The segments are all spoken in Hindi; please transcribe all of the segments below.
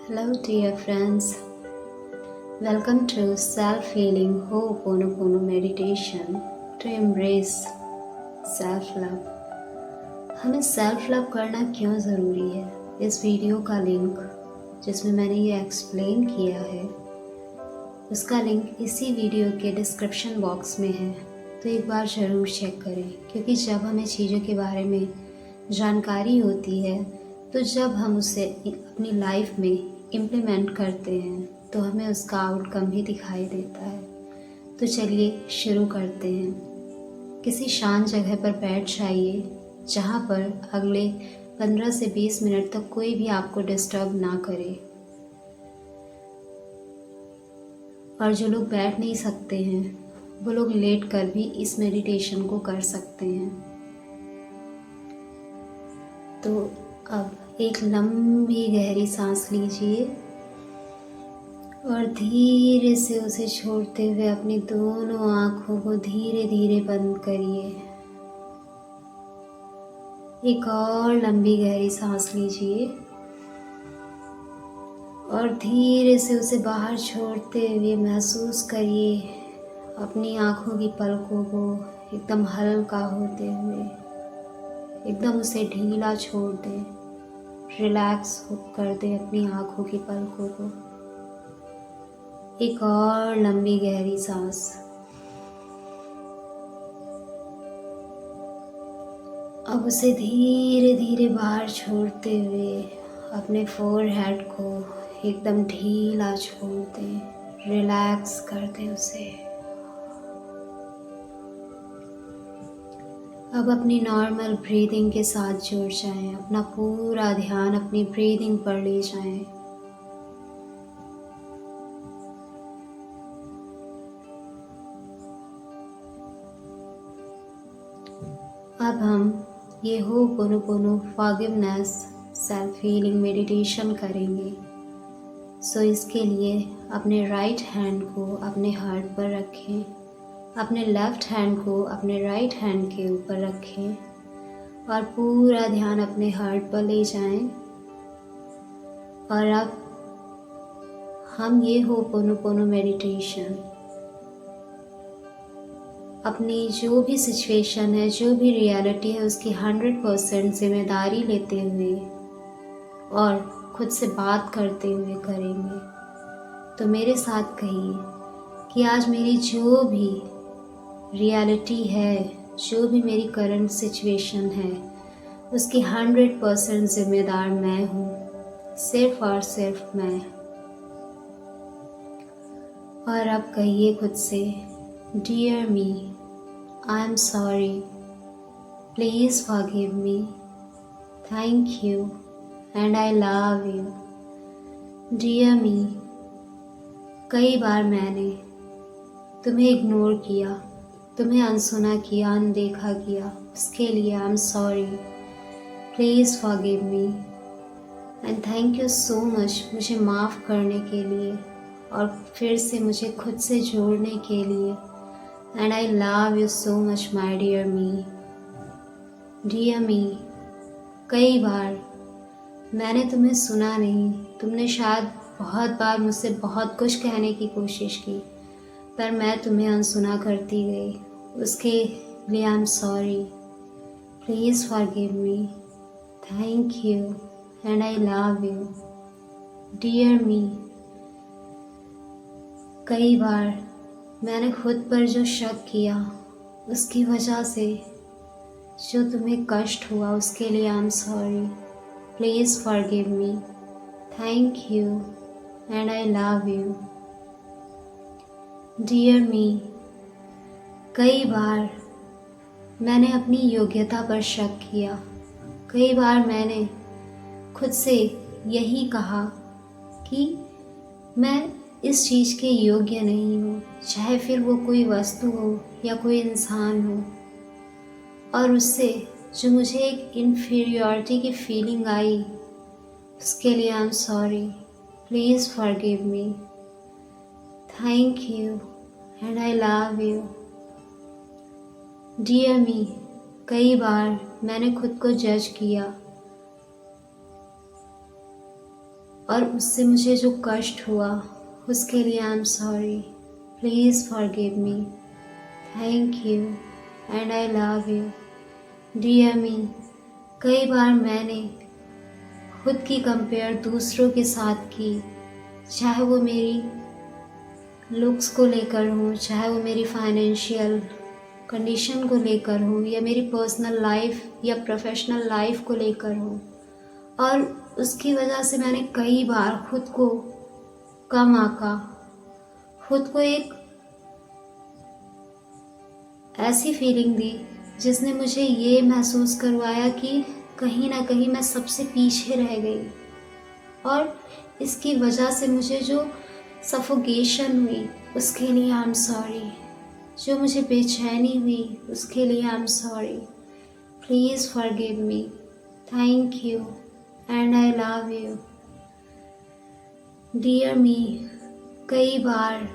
Hello, dear friends. Welcome to Self Healing Ho'oponopono Meditation to embrace Self Love. हमें सेल्फ लव करना क्यों ज़रूरी है? इस वीडियो का लिंक जिसमें मैंने ये एक्सप्लेन किया है उसका लिंक इसी वीडियो के डिस्क्रिप्शन बॉक्स में है, तो एक बार ज़रूर चेक करें। क्योंकि जब हमें चीज़ों के बारे में जानकारी होती है तो जब हम उसे अपनी लाइफ में इम्प्लीमेंट करते हैं तो हमें उसका आउटकम भी दिखाई देता है। तो चलिए शुरू करते हैं। किसी शांत जगह पर बैठ जाइए जहाँ पर अगले 15 से 20 मिनट तक कोई भी आपको डिस्टर्ब ना करे। और जो लोग बैठ नहीं सकते हैं वो लोग लेट कर भी इस मेडिटेशन को कर सकते हैं। तो अब एक लंबी गहरी सांस लीजिए और धीरे से उसे छोड़ते हुए अपनी दोनों आँखों को धीरे धीरे बंद करिए। एक और लंबी गहरी सांस लीजिए और धीरे से उसे बाहर छोड़ते हुए महसूस करिए अपनी आँखों की पलकों को एकदम हल्का होते हुए। एकदम उसे ढीला छोड़ दें, रिलैक्स कर दें अपनी आँखों की पलकों को। एक और लंबी गहरी सांस। अब उसे धीरे धीरे बाहर छोड़ते हुए अपने फोरहेड को एकदम ढीला छोड़ दें, रिलैक्स कर दें उसे। अब अपनी नॉर्मल ब्रीदिंग के साथ जुड़ जाएं, अपना पूरा ध्यान अपनी ब्रीदिंग पर ले जाएं। अब हम ये हो'ओपोनोपोनो फॉरगिवनेस सेल्फ हीलिंग मेडिटेशन करेंगे। सो इसके लिए अपने राइट हैंड को अपने हार्ट पर रखें, अपने लेफ्ट हैंड को अपने राइट हैंड के ऊपर रखें और पूरा ध्यान अपने हार्ट पर ले जाएं। और अब हम ये हो'ओपोनोपोनो मेडिटेशन अपनी जो भी सिचुएशन है, जो भी रियलिटी है, उसकी 100% जिम्मेदारी लेते हुए और खुद से बात करते हुए करेंगे। तो मेरे साथ कहिए कि आज मेरी जो भी रियलिटी है, जो भी मेरी करंट सिचुएशन है, उसकी 100% जिम्मेदार मैं हूँ, सिर्फ और सिर्फ मैं। और अब कहिए खुद से, dear me, I am sorry, please forgive me, thank you and I love you. Dear me, कई बार मैंने तुम्हें इग्नोर किया, तुम्हें अनसुना किया, अनदेखा किया, उसके लिए I am sorry, please forgive me and thank you so much मुझे माफ़ करने के लिए और फिर से मुझे खुद से जोड़ने के लिए। And I love you so much my dear me. Dear me, कई बार मैंने तुम्हें सुना नहीं, तुमने शायद बहुत बार मुझसे बहुत कुछ कहने की कोशिश की पर मैं तुम्हें अनसुना करती गई, उसके लिए I am sorry, please forgive me, thank you and I love you. Dear me, कई बार मैंने खुद पर जो शक किया उसकी वजह से जो तुम्हें कष्ट हुआ, उसके लिए I am sorry, please forgive me, thank you and I love you. Dear me, कई बार मैंने अपनी योग्यता पर शक किया, कई बार मैंने खुद से यही कहा कि मैं इस चीज़ के योग्य नहीं हूँ, चाहे फिर वो कोई वस्तु हो या कोई इंसान हो। और उससे जो मुझे एक इन्फीरियॉरिटी की फीलिंग आई, उसके लिए I am sorry, please forgive me, thank you and I love you. Dear me, कई बार मैंने खुद को जज किया और उससे मुझे जो कष्ट हुआ उसके लिए I am sorry. Please forgive me. Thank you and I love you. Dear me, कई बार मैंने खुद की कंपेयर दूसरों के साथ की, चाहे वो मेरी लुक्स को लेकर हो, चाहे वो मेरी फाइनेंशियल कंडीशन को लेकर हो, या मेरी पर्सनल लाइफ या प्रोफेशनल लाइफ को लेकर हो। और उसकी वजह से मैंने कई बार खुद को कम आंका, खुद को एक ऐसी फीलिंग दी जिसने मुझे ये महसूस करवाया कि कहीं ना कहीं मैं सबसे पीछे रह गई। और इसकी वजह से मुझे जो सफोकेशन हुई उसके लिए आई एम सॉरी। जो मुझे बेचैनी हुई उसके लिए I am sorry. Please forgive me. Thank you and I love you. Dear me, कई बार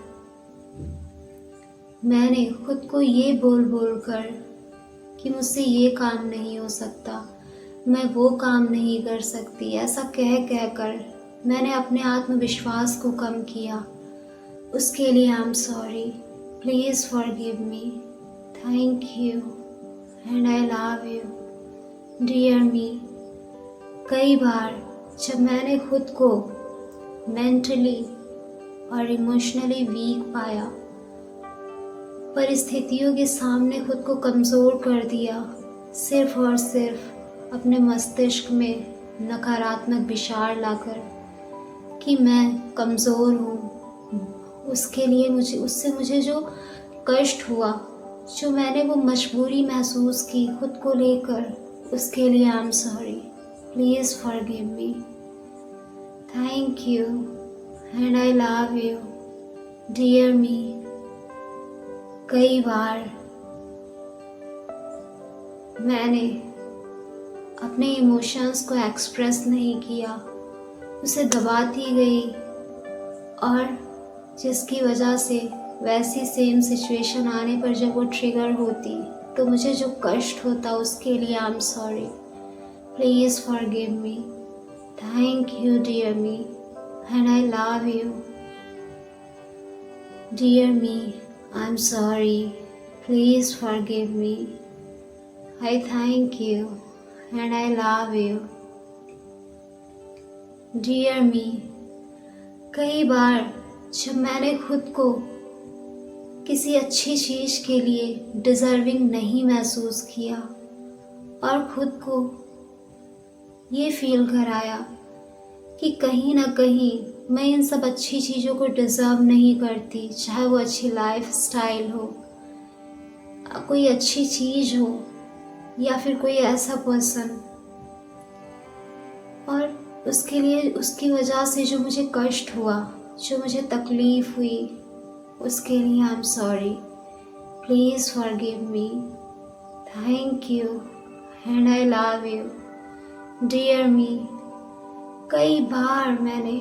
मैंने खुद को ये बोल बोल कर कि मुझसे ये काम नहीं हो सकता, मैं वो काम नहीं कर सकती, ऐसा कह कह कर मैंने अपने आत्मविश्वास को कम किया। उसके लिए I am sorry. Please forgive me. Thank you and I love you. Dear me, कई बार जब मैंने खुद को मेंटली और इमोशनली वीक पाया, परिस्थितियों के सामने खुद को कमज़ोर कर दिया, सिर्फ और सिर्फ अपने मस्तिष्क में नकारात्मक विचार लाकर कि मैं कमज़ोर हूँ, उससे मुझे जो कष्ट हुआ, जो मैंने वो मजबूरी महसूस की खुद को लेकर, उसके लिए I am sorry. Please forgive me. Thank you and I love you. Dear me, कई बार मैंने अपने इमोशंस को एक्सप्रेस नहीं किया, उसे दबाती गई, और जिसकी वजह से वैसी सेम सिचुएशन आने पर जब वो ट्रिगर होती तो मुझे जो कष्ट होता, उसके लिए I am sorry. Please forgive me. Thank you dear me and I love you. Dear me, I am sorry. Please forgive me. I thank you and I love you. Dear me, कई बार जब मैंने खुद को किसी अच्छी चीज़ के लिए डिज़र्विंग नहीं महसूस किया और खुद को ये फील कराया कि कहीं ना कहीं मैं इन सब अच्छी चीज़ों को डिज़र्व नहीं करती, चाहे वो अच्छी लाइफ स्टाइल हो, कोई अच्छी चीज़ हो, या फिर कोई ऐसा पर्सन, और उसकी वजह से जो मुझे कष्ट हुआ, जो मुझे तकलीफ़ हुई, उसके लिए I am sorry. Please forgive me. Thank you and I love you. Dear me, कई बार मैंने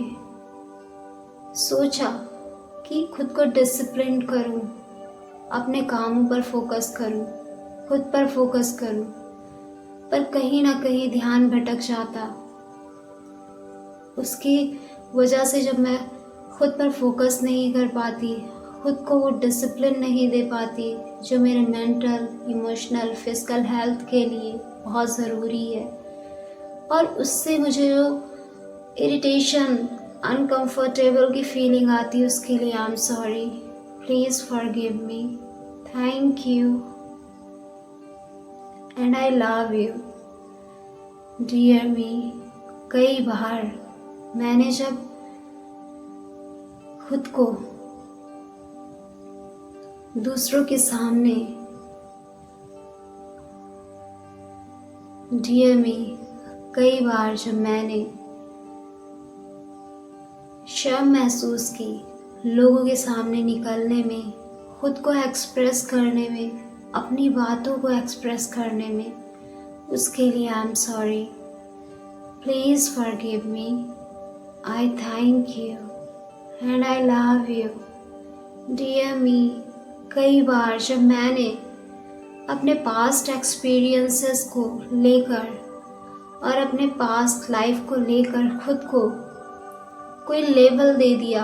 सोचा कि खुद को डिसिप्लिन करूं, अपने कामों पर फोकस करूं, खुद पर फोकस करूं, पर कहीं ना कहीं ध्यान भटक जाता। उसकी वजह से जब मैं खुद पर फोकस नहीं कर पाती, खुद को वो डिसिप्लिन नहीं दे पाती जो मेरे मेंटल, इमोशनल, फिजिकल हेल्थ के लिए बहुत ज़रूरी है, और उससे मुझे जो इरिटेशन, अनकंफर्टेबल की फीलिंग आती है, उसके लिए I am sorry. Please forgive me. Thank you and I love you. Dear me, कई बार मैंने जब खुद को दूसरों के सामने, डियर मी, कई बार जब मैंने शर्म महसूस की लोगों के सामने निकलने में, खुद को एक्सप्रेस करने में, अपनी बातों को एक्सप्रेस करने में, उसके लिए I am sorry. Please forgive me. I thank you and I love you. Dear me, कई बार जब मैंने अपने पास्ट एक्सपीरियंसेस को लेकर और अपने पास्ट लाइफ को लेकर खुद को कोई लेबल दे दिया,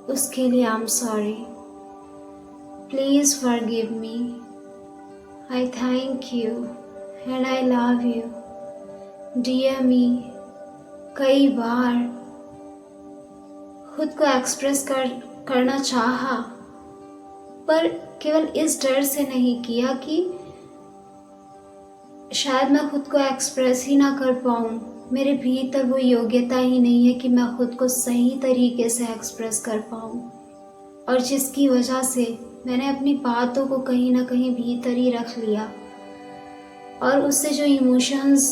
उसके लिए I am sorry. Please forgive me. I thank you and I love you. Dear me, कई बार खुद को एक्सप्रेस करना चाहा, पर केवल इस डर से नहीं किया कि शायद मैं खुद को एक्सप्रेस ही ना कर पाऊँ। मेरे भीतर वो योग्यता ही नहीं है कि मैं खुद को सही तरीके से एक्सप्रेस कर पाऊँ, और जिसकी वजह से मैंने अपनी बातों को कहीं ना कहीं भीतर ही रख लिया, और उससे जो इमोशंस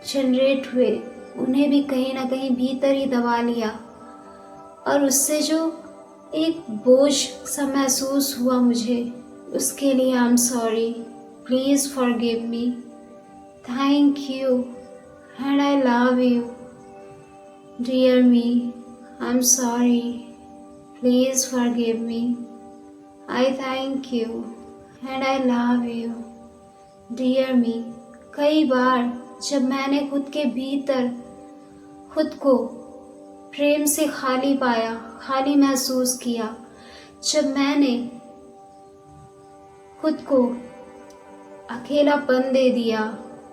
जनरेट हुए उन्हें भी कहीं ना कहीं भीतर ही दबा लिया, और उससे जो एक बोझ सा महसूस हुआ मुझे, उसके लिए I am sorry. Please forgive me. Thank you and I love you. Dear me, I am sorry. Please forgive me. I thank you and I love you. Dear me, कई बार जब मैंने खुद के भीतर खुद को प्रेम से खाली पाया, खाली महसूस किया, जब मैंने खुद को अकेलापन दे दिया,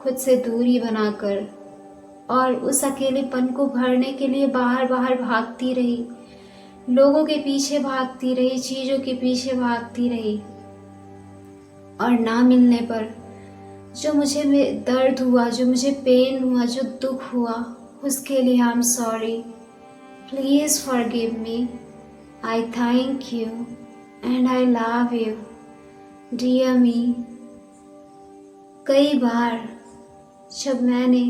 खुद से दूरी बनाकर, और उस अकेलेपन को भरने के लिए बाहर बाहर भागती रही, लोगों के पीछे भागती रही, चीज़ों के पीछे भागती रही, और ना मिलने पर जो मुझे दर्द हुआ, जो मुझे पेन हुआ, जो दुख हुआ, उसके लिए I am sorry. Please forgive me. I thank you and I love you. Dear me, कई बार जब मैंने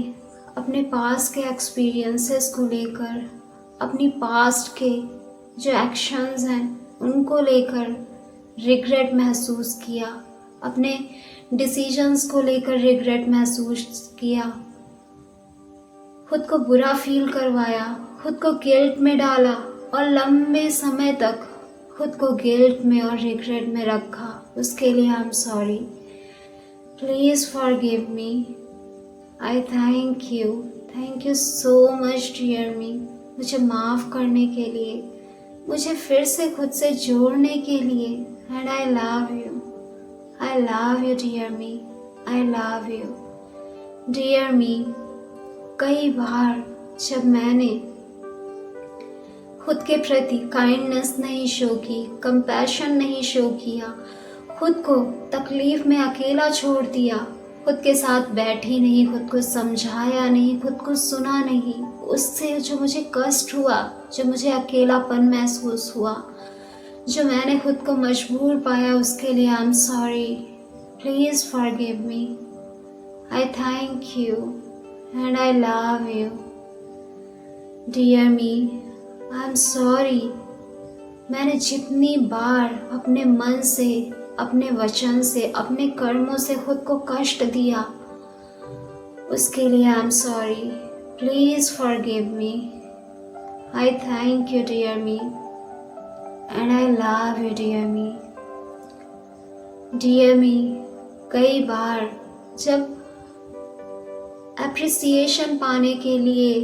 अपने पास के एक्सपीरियंसेस को लेकर, अपनी पास्ट के जो एक्शंस हैं उनको लेकर रिग्रेट महसूस किया, अपने डिसीजंस को लेकर रिग्रेट महसूस किया, खुद को बुरा फील करवाया, खुद को गिल्ट में डाला, और लंबे समय तक खुद को गिल्ट में और रिग्रेट में रखा, उसके लिए I am sorry. Please forgive me. I thank you so much dear me, मुझे माफ़ करने के लिए, मुझे फिर से खुद से जोड़ने के लिए, and I love you dear me. I love you. Dear me, कई बार जब मैंने खुद के प्रति काइंडनेस नहीं शो की, कंपैशन नहीं शो किया, खुद को तकलीफ में अकेला छोड़ दिया, खुद के साथ बैठी नहीं, खुद को समझाया नहीं, खुद को सुना नहीं, उससे जो मुझे कष्ट हुआ, जो मुझे अकेलापन महसूस हुआ, जो मैंने खुद को मजबूर पाया, उसके लिए I am sorry. Please forgive me. I thank you and I love you. Dear me, I am sorry. मैंने जितनी बार अपने मन से, अपने वचन से, अपने कर्मों से खुद को कष्ट दिया, उसके लिए I am sorry. Please forgive me. I thank you dear me and I love you dear me. Dear me, कई बार जब एप्रिसिएशन पाने के लिए,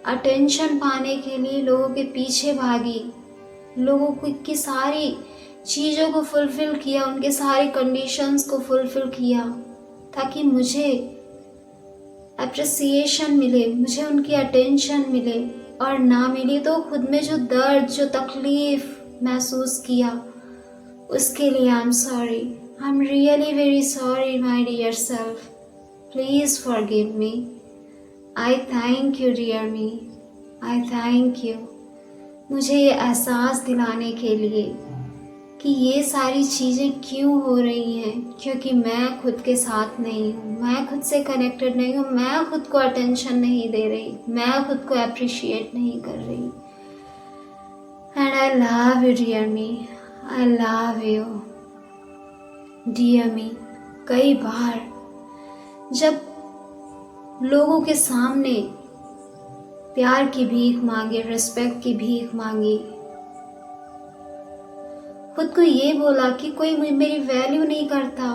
अटेंशन पाने के लिए लोगों के पीछे भागी, लोगों की सारी चीज़ों को फुलफ़िल किया, उनके सारे कंडीशंस को फुलफ़िल किया, ताकि मुझे एप्रिसिएशन मिले, मुझे उनकी अटेंशन मिले, और ना मिली तो खुद में जो दर्द, जो तकलीफ़ महसूस किया, उसके लिए I am sorry. I am really very sorry my dear self. Please forgive me. I thank you dear me. I thank you, मुझे ये एहसास दिलाने के लिए कि ये सारी चीज़ें क्यों हो रही हैं, क्योंकि मैं खुद के साथ नहीं हूँ, मैं खुद से कनेक्टेड नहीं हूँ, मैं खुद को अटेंशन नहीं दे रही, मैं खुद को अप्रिशिएट नहीं कर रही। And I love you dear me. I love you dear me. कई बार जब लोगों के सामने प्यार की भीख मांगे, रिस्पेक्ट की भीख मांगी, खुद को ये बोला कि कोई मेरी वैल्यू नहीं करता,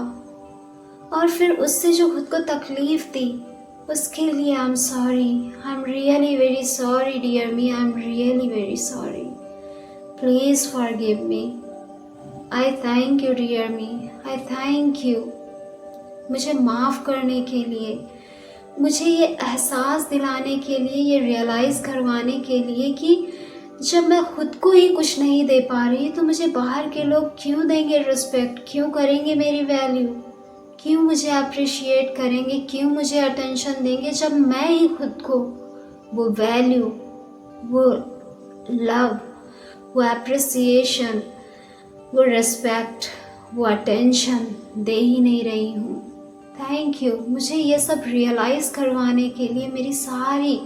और फिर उससे जो खुद को तकलीफ दी, उसके लिए I am sorry, I am really very sorry dear me, I am really very sorry, please forgive me. I thank you dear me, I thank you मुझे माफ़ करने के लिए, मुझे ये एहसास दिलाने के लिए, ये रियलाइज़ करवाने के लिए कि जब मैं खुद को ही कुछ नहीं दे पा रही तो मुझे बाहर के लोग क्यों देंगे रिस्पेक्ट, क्यों करेंगे मेरी वैल्यू, क्यों मुझे अप्रिशिएट करेंगे, क्यों मुझे अटेंशन देंगे जब मैं ही खुद को वो वैल्यू, वो लव, वो अप्रिसिएशन, वो रिस्पेक्ट, वो अटेंशन दे ही नहीं रही हूँ। थैंक यू मुझे ये सब रियलाइज़ करवाने के लिए, मेरी सारी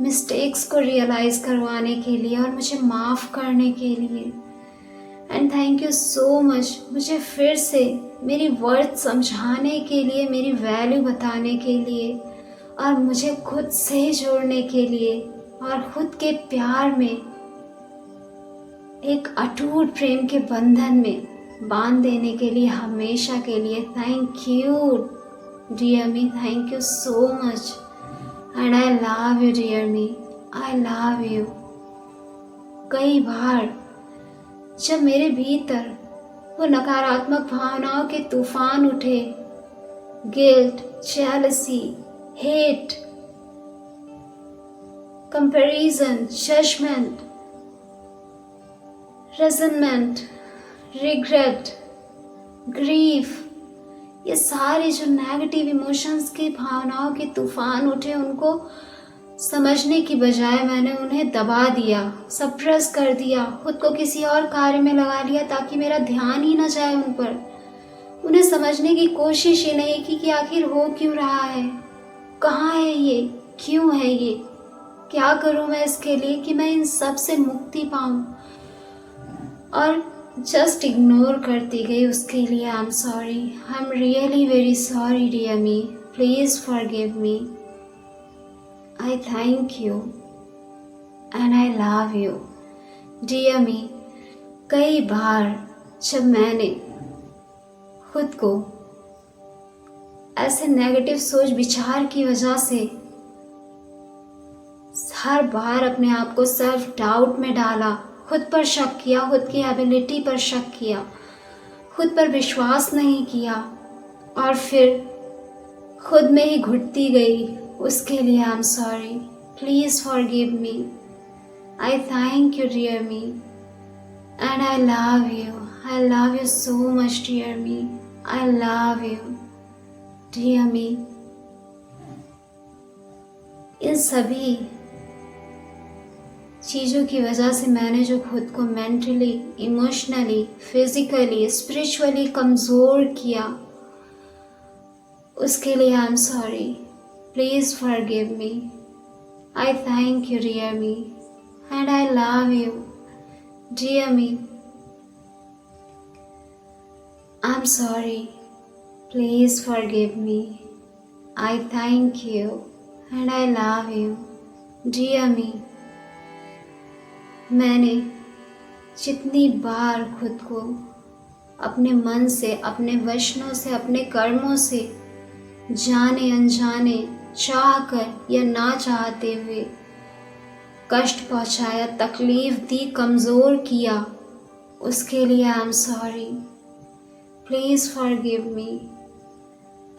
मिस्टेक्स को रियलाइज़ करवाने के लिए और मुझे माफ़ करने के लिए। And thank you so much मुझे फिर से मेरी वर्थ समझाने के लिए, मेरी वैल्यू बताने के लिए और मुझे खुद से जोड़ने के लिए और खुद के प्यार में एक अटूट प्रेम के बंधन में बांध देने के लिए, हमेशा के लिए। Thank you dear me, thank you so much and I love you dear me, I love you. कई बार जब मेरे भीतर वो नकारात्मक भावनाओं के तूफान उठे, guilt, jealousy, hate, comparison, judgement, resentment, regret, grief, ये सारे जो नेगेटिव इमोशंस की भावनाओं के तूफान उठे, उनको समझने की बजाय मैंने उन्हें दबा दिया, सप्रेस कर दिया, खुद को किसी और कार्य में लगा लिया ताकि मेरा ध्यान ही ना जाए उन पर। उन्हें समझने की कोशिश ही नहीं की कि आखिर हो क्यों रहा है, कहाँ है ये, क्यों है ये, क्या करूँ मैं इसके लिए कि मैं इन सब से मुक्ति पाऊँ। और जस्ट इग्नोर करती गई उसके लिए। I am sorry, I am really very sorry dear me, please forgive me. I thank you and I love you dear me. कई बार जब मैंने खुद को ऐसे नेगेटिव सोच विचार की वजह से हर बार अपने आप को सेल्फ डाउट में डाला, खुद पर शक किया, खुद की एबिलिटी पर शक किया, खुद पर विश्वास नहीं किया और फिर खुद में ही घुटती गई, उसके लिए I am sorry, please forgive me. I thank you dear me and I love you so much dear me, I love you dear me. इन सभी चीज़ों की वजह से मैंने जो खुद को मेंटली, इमोशनली, फिजिकली, स्पिरिचुअली कमज़ोर किया, उसके लिए I am sorry, please forgive me. I thank you dear me and I love you dear me. I am sorry, please forgive me. I thank you and I love you dear me. मैंने जितनी बार खुद को अपने मन से, अपने वचनों से, अपने कर्मों से जाने अनजाने, चाह कर या ना चाहते हुए कष्ट पहुंचाया, तकलीफ दी, कमज़ोर किया, उसके लिए I am sorry, please forgive me.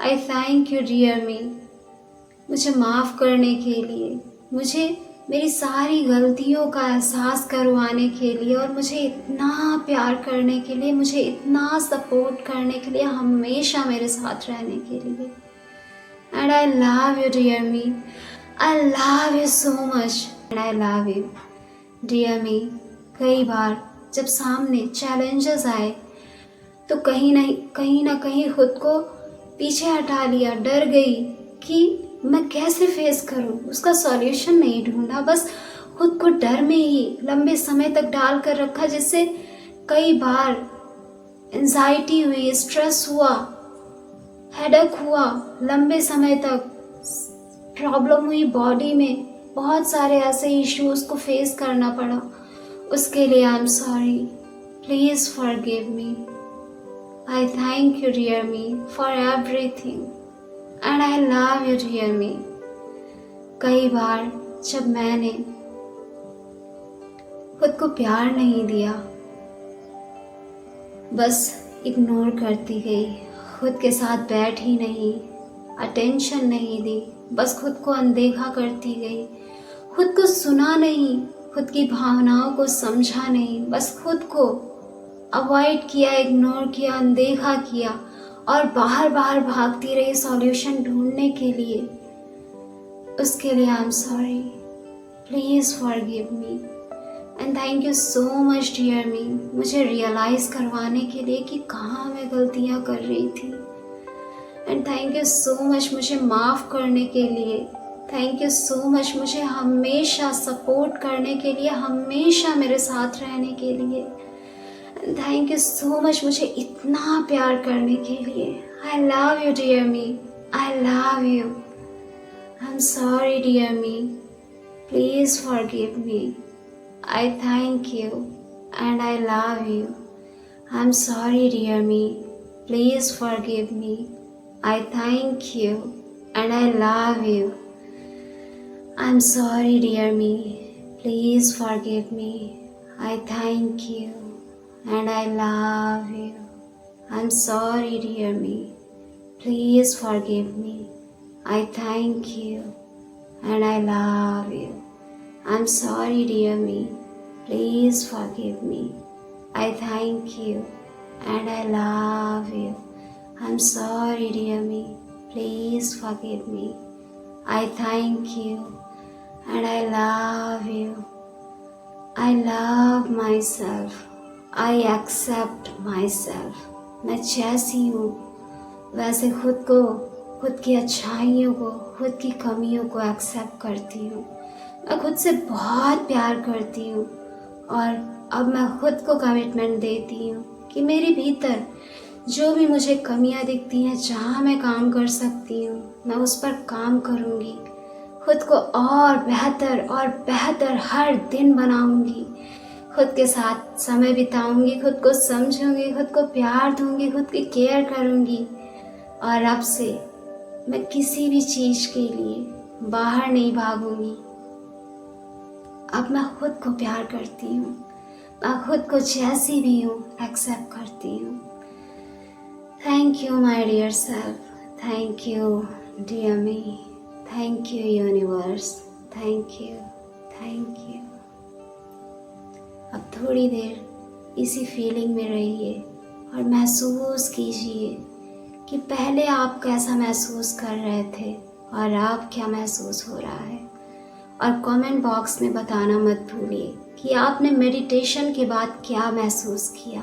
I thank you dear me. मुझे माफ़ करने के लिए, मुझे मेरी सारी गलतियों का एहसास करवाने के लिए और मुझे इतना प्यार करने के लिए, मुझे इतना सपोर्ट करने के लिए, हमेशा मेरे साथ रहने के लिए। And I love you dear me, I love you so much and I love you dear me. कई बार जब सामने चैलेंजेस आए तो कहीं ना कहीं खुद को पीछे हटा लिया, डर गई कि मैं कैसे फेस करूं, उसका सॉल्यूशन नहीं ढूंढा, बस खुद को डर में ही लंबे समय तक डाल कर रखा, जिससे कई बार एंजाइटी हुई, स्ट्रेस हुआ, हेडेक हुआ, लंबे समय तक प्रॉब्लम हुई बॉडी में, बहुत सारे ऐसे इश्यूज़ को फेस करना पड़ा। उसके लिए I am sorry, please forgive me. I thank you, dear me, for everything, and I love you, dear me. कई बार जब मैंने खुद को प्यार नहीं दिया, बस इग्नोर करती गई, खुद के साथ बैठी नहीं, अटेंशन नहीं दी, बस खुद को अनदेखा करती गई, खुद को सुना नहीं, खुद की भावनाओं को समझा नहीं, बस खुद को अवॉइड किया, इग्नोर किया, अनदेखा किया और बाहर बाहर भागती रही सॉल्यूशन ढूंढने के लिए। उसके लिए I am sorry, please forgive me and thank you so much dear me, मुझे रियलाइज़ करवाने के लिए कि कहाँ मैं गलतियाँ कर रही थी। And thank you so much मुझे माफ़ करने के लिए। थैंक यू सो मच मुझे हमेशा सपोर्ट करने के लिए, हमेशा मेरे साथ रहने के लिए। थैंक यू सो मच मुझे इतना प्यार करने के लिए। I love you dear me, I love you. I am sorry dear me, please forgive me. I thank you and I love you. I am sorry dear me, please forgive me. I thank you and I love you. I am sorry dear me, please forgive me. I thank you and I love you. I'm sorry dear me, please forgive me. I thank you and I love you. I'm sorry dear me, please forgive me. I thank you and I love you. I'm sorry dear me, please forgive me. I thank you and I love you. I love myself. I accept myself. मैं जैसी हूँ वैसे खुद को, खुद की अच्छाइयों को, खुद की कमियों को एक्सेप्ट करती हूँ। मैं खुद से बहुत प्यार करती हूँ और अब मैं खुद को कमिटमेंट देती हूँ कि मेरे भीतर जो भी मुझे कमियाँ दिखती हैं, जहाँ मैं काम कर सकती हूँ, मैं उस पर काम करूँगी। खुद को और बेहतर हर दिन बनाऊँगी। खुद के साथ समय बिताऊंगी, खुद को समझूंगी, खुद को प्यार दूंगी, खुद की केयर करूंगी। और अब से मैं किसी भी चीज़ के लिए बाहर नहीं भागूंगी। अब मैं खुद को प्यार करती हूँ, मैं खुद को जैसी भी हूँ एक्सेप्ट करती हूँ। Thank you my dear self, thank you dear me, thank you universe, thank you, thank you. अब थोड़ी देर इसी फीलिंग में रहिए और महसूस कीजिए कि पहले आप कैसा महसूस कर रहे थे और अब क्या महसूस हो रहा है। और कमेंट बॉक्स में बताना मत भूलिए कि आपने मेडिटेशन के बाद क्या महसूस किया।